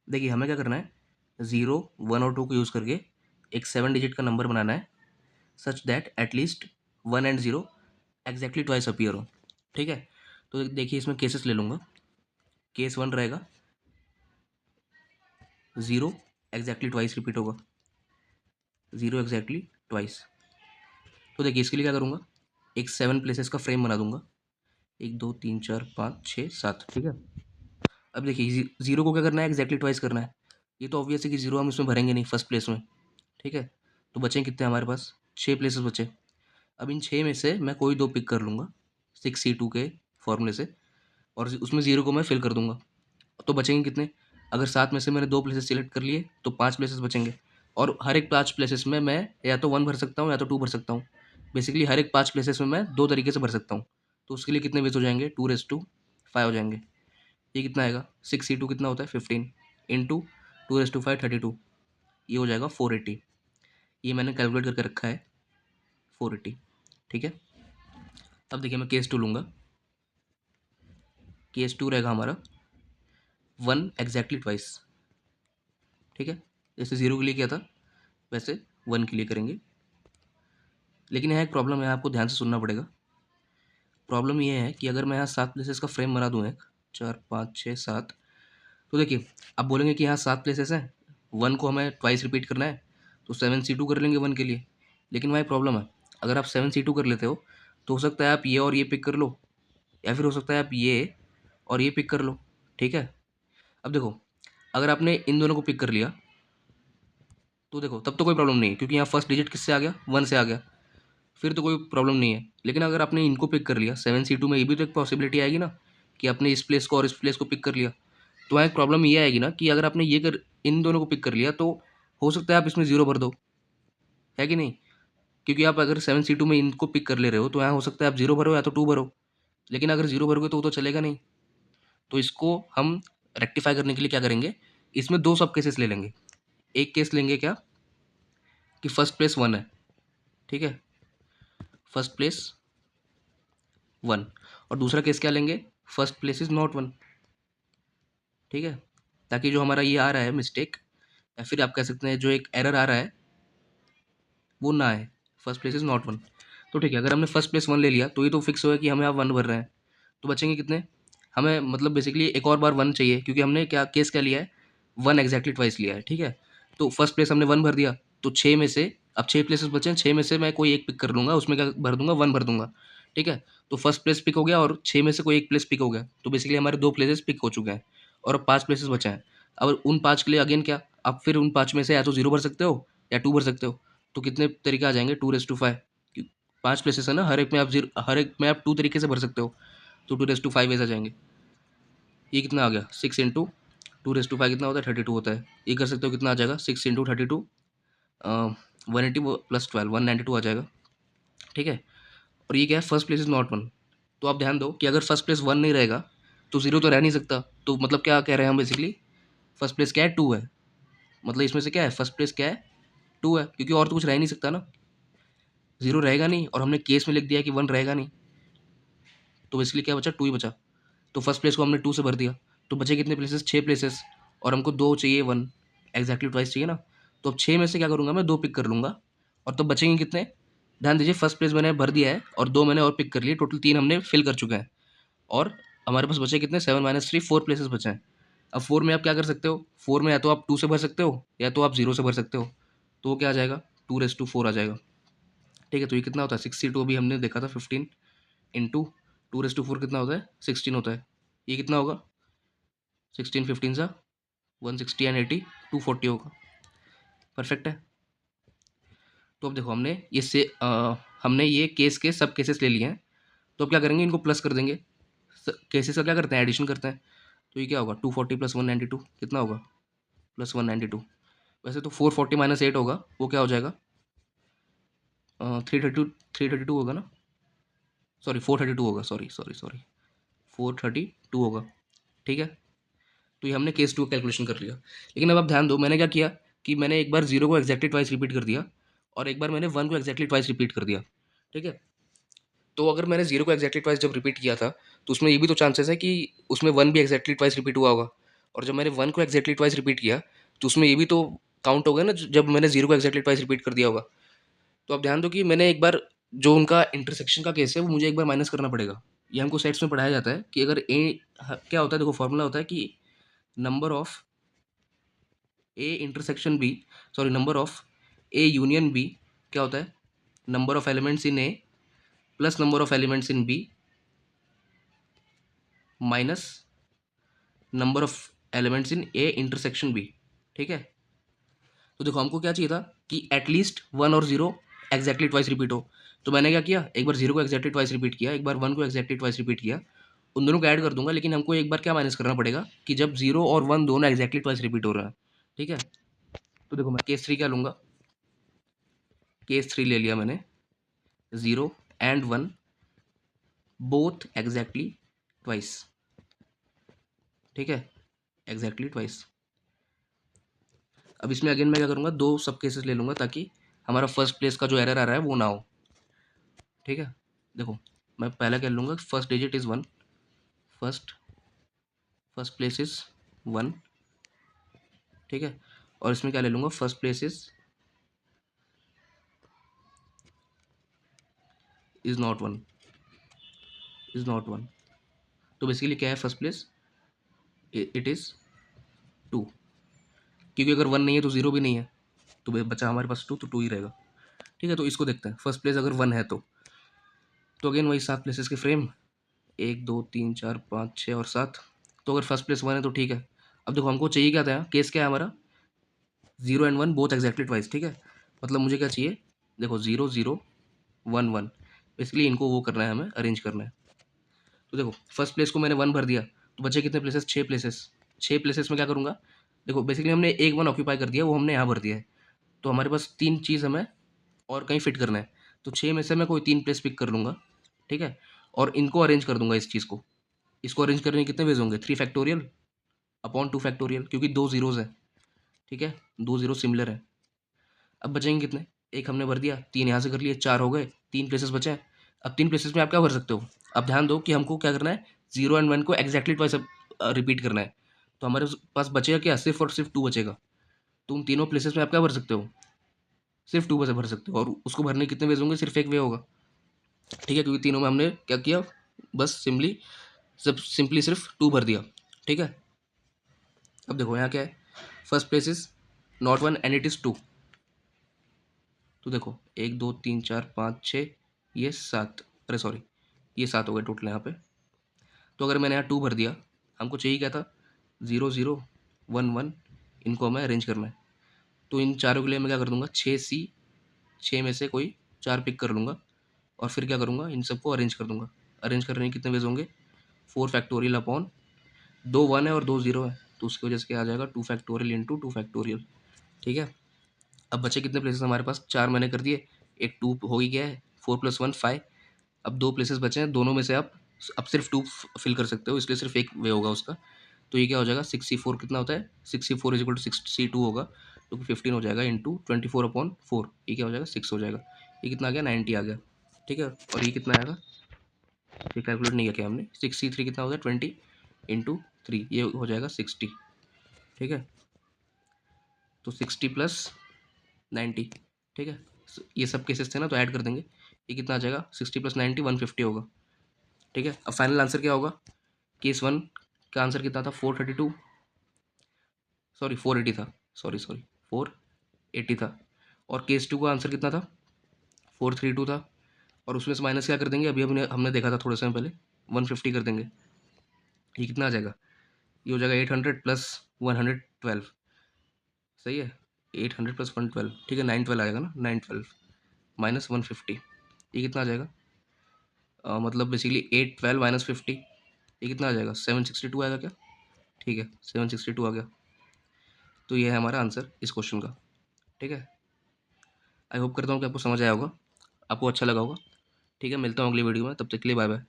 देखिए हमें क्या करना है, 0, 1 और 2 को यूज़ करके एक 7 डिजिट का नंबर बनाना है such that at least 1 and 0 exactly twice appear हो। ठीक है, तो देखिए इसमें केसेस ले लूँगा। केस 1 रहेगा 0 एग्जैक्टली ट्वाइस रिपीट होगा, 0 एग्जैक्टली ट्वाइस। तो देखिए इसके लिए क्या करूँगा, एक 7 प्लेसेस का फ्रेम बना दूंगा, 1 2 3 4 5 6 7। ठीक है, अब देखिए जीरो को क्या करना है, एग्जैक्टली ट्वाइस करना है। ये तो ऑब्वियस है कि जीरो हम इसमें भरेंगे नहीं फर्स्ट प्लेस में। ठीक है, तो बचे कितने हमारे पास, 6 प्लेसेस बचे। अब इन 6 में से मैं कोई 2 पिक कर लूँगा 6C2 के फॉर्मूले से, और उसमें जीरो को मैं फिल कर दूंगा। तो बचेंगे कितने, अगर 7 में से मैंने 2 प्लेसेस सिलेक्ट कर लिए तो 5 प्लेसेस बचेंगे, और हर एक 5 प्लेसेस में मैं या तो 1 भर सकता हूँ या तो 2 भर सकता हूँ। बेसिकली हर एक 5 प्लेसेस में मैं 2 तरीके से भर सकता हूँ। तो उसके लिए कितने वेज हो जाएंगे, 2^5 हो जाएंगे। ये कितना आएगा, 6C2 कितना होता है 15 इंटू 2^5 32, ये हो जाएगा 480। ये मैंने कैलकुलेट करके रखा है 480। ठीक है, अब देखिए मैं केस 2 लूँगा। केस 2 रहेगा हमारा 1 एग्जैक्टली ट्वाइस। ठीक है, जैसे 0 के लिए किया था वैसे 1 के लिए करेंगे। लेकिन यहाँ एक प्रॉब्लम है, आपको ध्यान से सुनना पड़ेगा। प्रॉब्लम ये है कि अगर मैं यहाँ 7 प्लेसेस का फ्रेम बना दूँ, 1 4 5 6 7, तो देखिए आप बोलेंगे कि यहाँ 7 प्लेसेस हैं, 1 को हमें ट्वाइस रिपीट करना है, तो 7C2 कर लेंगे 1 के लिए। लेकिन वहाँ एक प्रॉब्लम है, अगर आप 7C2 कर लेते हो तो हो सकता है आप ये और ये पिक कर लो, या फिर हो सकता है आप ये और ये पिक कर लो। ठीक है, अब देखो अगर आपने इन दोनों को पिक कर लिया तो देखो तब तो कोई प्रॉब्लम नहीं है, क्योंकि यहाँ फर्स्ट डिजिट किससे आ गया, 1 से आ गया, फिर तो कोई प्रॉब्लम नहीं है। लेकिन अगर आपने इनको पिक कर लिया 7C2 में, ये भी तो एक पॉसिबिलिटी आएगी ना कि आपने इस प्लेस को और इस प्लेस को पिक कर लिया। तो वहाँ एक प्रॉब्लम ये आएगी ना कि अगर आपने इन दोनों को पिक कर लिया तो हो सकता है आप इसमें 0 भर दो, है कि नहीं। क्योंकि आप अगर 7C2 में इनको पिक कर ले रहे हो तो यहाँ हो सकता है आप 0 भरो या तो 2 भरो। लेकिन अगर 0 भरोगे तो वो तो चलेगा नहीं। तो इसको हम रेक्टिफाई करने के लिए क्या करेंगे, इसमें 2 सब केसेस ले लेंगे। एक केस लेंगे क्या, कि फर्स्ट प्लेस 1 है। ठीक है, फर्स्ट प्लेस 1, और दूसरा केस क्या लेंगे, फर्स्ट प्लेस इज नॉट 1। ठीक है, ताकि जो हमारा ये आ रहा है मिस्टेक, या फिर आप कह सकते हैं जो एक एरर आ रहा है, वो ना आए, फर्स्ट प्लेस इज नॉट 1। तो ठीक है, अगर हमने फर्स्ट प्लेस 1 ले लिया तो ये तो फिक्स हुआ कि हमें आप 1 भर रहे हैं। तो बचेंगे कितने, हमें मतलब बेसिकली एक और बार 1 चाहिए, क्योंकि हमने क्या लिया है, 1 एग्जैक्टली ट्वाइस लिया है। ठीक है, तो फर्स्ट प्लेस हमने 1 भर दिया, तो 6 में से अब 6 प्लेसेस बचे हैं, 6 में से मैं कोई एक पिक कर लूँगा, उसमें क्या भर दूंगा, 1 भर दूंगा। ठीक है, तो फर्स्ट प्लेस पिक हो गया और 6 में से कोई एक प्लेस पिक हो गया, तो बेसिकली हमारे 2 प्लेसेस पिक हो चुके हैं और अब 5 प्लेसेस बचे हैं। अब उन 5 के लिए अगेन क्या, आप फिर उन 5 में से या तो 0 भर सकते हो या 2 भर सकते हो। तो कितने तरीके आ जाएंगे, 2^5, 5 प्लेसेस है ना, हर एक में आप 2 तरीके से भर सकते हो, तो 2^5 ऐसे आ जाएंगे। ये कितना आ गया, 6 इंटू 2^5 कितना होता है, 32 होता है। ये कर सकते हो, कितना आ जाएगा, 6 इंटू 32, 180 प्लस 12, 192 आ जाएगा। ठीक है, और ये क्या है, फर्स्ट प्लेस इज नॉट 1। तो आप ध्यान दो कि अगर फर्स्ट प्लेस 1 नहीं रहेगा तो 0 तो रह नहीं सकता। तो मतलब क्या कह रहे हैं हम, बेसिकली फर्स्ट प्लेस क्या है, 2 है। मतलब इसमें से क्या है, फर्स्ट प्लेस क्या है, 2 है, क्योंकि और तो कुछ रह नहीं सकता ना, 0 रहेगा नहीं, और हमने केस में लिख दिया कि 1 रहेगा नहीं, तो बेसिकली क्या बचा, 2 ही बचा। तो फर्स्ट प्लेस को हमने 2 से भर दिया, तो बचे कितने प्लेसेस, 6 प्लेसेस, और हमको 2 चाहिए, 1 एग्जैक्टली ट्वाइस चाहिए ना। तो अब 6 में से क्या करूँगा, मैं 2 पिक कर लूँगा, और तो बचेंगे कितने, ध्यान दीजिए, फर्स्ट प्लेस मैंने भर दिया है और 2 मैंने और पिक कर लिए, टोटल 3 हमने फिल कर चुके हैं। और हमारे पास बचे कितने, 7 - 3 4 प्लेसेस बचे हैं। अब 4 में आप क्या कर सकते हो, 4 में या तो आप 2 से भर सकते हो या तो आप 0 से भर सकते हो। तो वो क्या आ जाएगा, 2^4 आ जाएगा। ठीक है, तो ये कितना होता है, 6C2 अभी हमने देखा था 15 इंटू 2^4 कितना होता है, 16 होता है। ये कितना होगा, 16 15 सा 160 एंड 80, 240 होगा। परफेक्ट है। तो अब देखो हमने ये केस के सब केसेस ले लिए हैं, तो अब क्या करेंगे, इनको प्लस कर देंगे। केसेस का क्या करते हैं, एडिशन करते हैं। तो ये क्या होगा, 240 प्लस 192 कितना होगा, प्लस 192। वैसे तो 440 - 8 होगा, वो क्या हो जाएगा, 332 होगा ना, सॉरी 432 होगा, सॉरी सॉरी सॉरी 432 होगा। ठीक है, तो ये हमने केस 2 कैलकुलेशन कर लिया। लेकिन अब आप ध्यान दो, मैंने क्या किया कि मैंने एक बार 0 को एक्जैक्टली ट्वाइस रिपीट कर दिया और एक बार मैंने 1 को एक्जैक्टली ट्वाइस रिपीट कर दिया। ठीक है, तो अगर मैंने 0 को एक्जैक्टली ट्वाइस जब रिपीट किया था तो उसमें ये भी तो चांसेस है कि उसमें 1 भी एक्जैक्टली ट्वाइस रिपीट हुआ होगा, और जब मैंने 1 को एग्जैक्टली ट्वाइस रिपीट किया तो उसमें ये भी तो काउंट होगा ना जब मैंने 0 को एग्जैक्टली ट्वाइस रिपीट कर दिया होगा। तो आप ध्यान दो कि मैंने एक बार जो उनका इंटरसेक्शन का केस है वो मुझे एक बार माइनस करना पड़ेगा। ये हमको सेट्स में पढ़ाया जाता है कि अगर ए क्या होता है, देखो फॉर्मूला होता है कि number of A intersection B, sorry number of A union B क्या होता है, number of elements in A plus number of elements in B minus number of elements in A intersection B. ठीक है, तो देखो हमको क्या चाहिए था कि एटलीस्ट 1 और 0 एग्जैक्टली ट्वाइस रिपीट हो। तो मैंने क्या किया, एक बार 0 को एग्जैक्टली ट्वाइस रिपीट किया, एक बार 1 को एग्जैक्टली ट्वाइस रिपीट किया, उन दोनों को ऐड कर दूंगा, लेकिन हमको एक बार क्या माइनस करना पड़ेगा कि जब 0 और 1 दोनों एग्जैक्टली ट्वाइस रिपीट हो रहा है। ठीक है, तो देखो मैं केस 3 क्या लूंगा, केस 3 ले लिया मैंने, 0 एंड 1 बोथ एग्जैक्टली ट्वाइस। ठीक है, एग्जैक्टली ट्वाइस। अब इसमें अगेन मैं क्या करूँगा, दो सब केसेस ले लूँगा ताकि हमारा फर्स्ट प्लेस का जो एरर आ रहा है वो ना हो। ठीक है, देखो मैं पहला क्या लूँगा, first digit is 1, first place is 1। ठीक है, और इसमें क्या ले लूँगा, first place is not 1, is not 1। तो बेसिकली क्या है फर्स्ट प्लेस, इट इज़ 2, क्योंकि अगर 1 नहीं है तो 0 भी नहीं है, तो बचा हमारे पास 2, तो 2 ही रहेगा। ठीक है, तो इसको देखते हैं, फर्स्ट प्लेस अगर 1 है तो अगेन वही 7 प्लेसेस के फ्रेम, 1 2 3 4 5 6 और 7। तो अगर फर्स्ट प्लेस 1 है तो ठीक है। अब देखो हमको चाहिए क्या था, केस क्या है हमारा, 0 एंड 1 बोथ एग्जैक्टली ट्वाइस। ठीक है, मतलब मुझे क्या चाहिए, देखो 0 0 1 1, बेसिकली इनको वो करना है, हमें अरेंज करना है। तो देखो फर्स्ट प्लेस को मैंने 1 भर दिया, तो बचे कितने प्लेसेस, 6 प्लेसेस। 6 प्लेसेस में क्या करूँगा, देखो बेसिकली हमने एक 1 ऑक्यूपाई कर दिया, वो हमने यहाँ भर दिया है, तो हमारे पास 3 चीज़ हमें और कहीं फिट करना है। तो 6 में से मैं कोई 3 प्लेस पिक कर लूँगा। ठीक है, और इनको अरेंज कर दूंगा, इस चीज़ को, इसको अरेंज करने के कितने वेज होंगे, 3 फैक्टोरियल अपॉन 2 फैक्टोरियल, क्योंकि 2 जीरोज़ है। ठीक है, 2 जीरो सिमिलर है। अब बचेंगे कितने, एक हमने भर दिया, 3 यहाँ से कर लिए, 4 हो गए, 3 प्लेसेस बचे हैं। अब 3 प्लेसेस में आप क्या भर सकते हो, अब ध्यान दो कि हमको क्या करना है, 0 एंड 1 को एग्जैक्टली ट्वाइस रिपीट करना है। तो हमारे पास बचेगा क्या, सिर्फ और सिर्फ 2 बचेगा। तो उन तीनों प्लेसेस में आप क्या भर सकते हो, सिर्फ 2 बसे भर सकते हो, और उसको भरने के कितने वेज होंगे, सिर्फ एक वे होगा। ठीक है, क्योंकि तीनों में हमने क्या किया, बस सिंपली सिर्फ 2 भर दिया। ठीक है, अब देखो यहाँ क्या है, first place is not 1 and it is 2। तो देखो 1 2 3 4 5 6, ये 7, अरे सॉरी ये 7 हो गए टोटल यहाँ पे। तो अगर मैंने यहाँ 2 भर दिया, हमको चाहिए क्या था, 0 0 1 1, इनको हमें अरेंज करना है। तो इन चारों के लिए मैं क्या कर दूंगा, 6C, 6 में से कोई 4 पिक कर लूँगा, और फिर क्या करूँगा, इन सबको अरेंज कर दूंगा। अरेंज करने के कितने वेज होंगे, 4 फैक्टोरियल अपॉन 2 1 है और 2 0 है, तो उसकी वजह से क्या आ जाएगा, 2 फैक्टोरियल इंटू 2 फैक्टोरियल। ठीक है, अब बचे कितने प्लेसेस हमारे पास, 4 मैंने कर दिए, एक 2 हो ही गया है, 4 + 1 5। अब 2 प्लेसेस बचे हैं, दोनों में से आप अब सिर्फ 2 फिल कर सकते हो, इसलिए सिर्फ एक वे होगा उसका। तो ये क्या हो जाएगा, 6C4 कितना होता है, 6C4 is equal to 6C2 होगा, तो 15 हो जाएगा इंटू 24/4, ये क्या हो जाएगा, 6 हो जाएगा। ये कितना आ गया, 90 आ गया। ठीक है, और ये कितना आएगा, ये कैलकुलेट नहीं किया हमने, 6C3 कितना हो गया, 20 इंटू 3, ये हो जाएगा 60। ठीक है, तो 60 + 90। ठीक है, ये सब केसेस थे ना, तो ऐड कर देंगे, ये कितना आ जाएगा, 60 + 90 150 होगा। ठीक है, अब फाइनल आंसर क्या होगा, केस 1 का आंसर कितना था, 432, सॉरी 480 था, सॉरी 480 था। और केस 2 का आंसर कितना था, 432 था, और उसमें से माइनस क्या कर देंगे, अभी हमने देखा था थोड़े समय पहले, 150 कर देंगे। ये कितना आ जाएगा, ये हो जाएगा 800 + 112, सही है, 800 + 112। ठीक है, 912 आएगा ना, 912 माइनस 150, ये कितना आ जाएगा, मतलब बेसिकली 812 माइनस 50, ये कितना आ जाएगा, 762 आएगा क्या। ठीक है, 762 आ गया। तो ये है हमारा आंसर इस क्वेश्चन का। ठीक है, आई होप करता हूँ कि आपको समझ आया होगा, आपको अच्छा लगा होगा। ठीक है, मिलता हूँ अगली वीडियो में, तब तक के लिए बाय बाय।